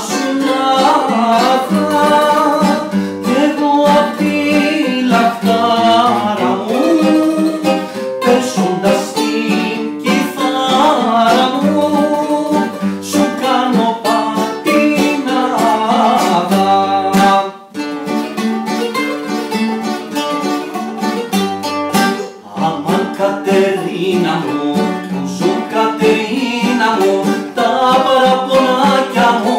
σου λάθα κι εγώ απ' τη λαχτάρα μου παίζοντας την κιθάρα μου σου κάνω πατινάδα. Αμάν Κατερίνα μου, που ζουν Κατερίνα μου, τα παραπονάκια μου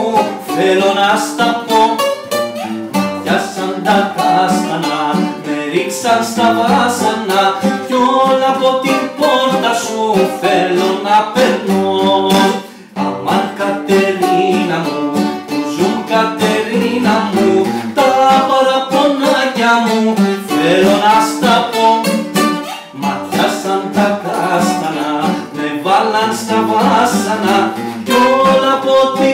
θέλω να στα πω. Πιάσαν τα κάστανα, με ρίξαν στα βάσανα κι όλα από την πόρτα σου θέλω να περνώ. Αμάν Κατερίνα μου, που ζουν Κατερίνα μου, τα παραπονάκια μου θέλω να στα πω. Ματιάσαν τα κάστανα, με βάλαν στα βάσανα κι όλα από την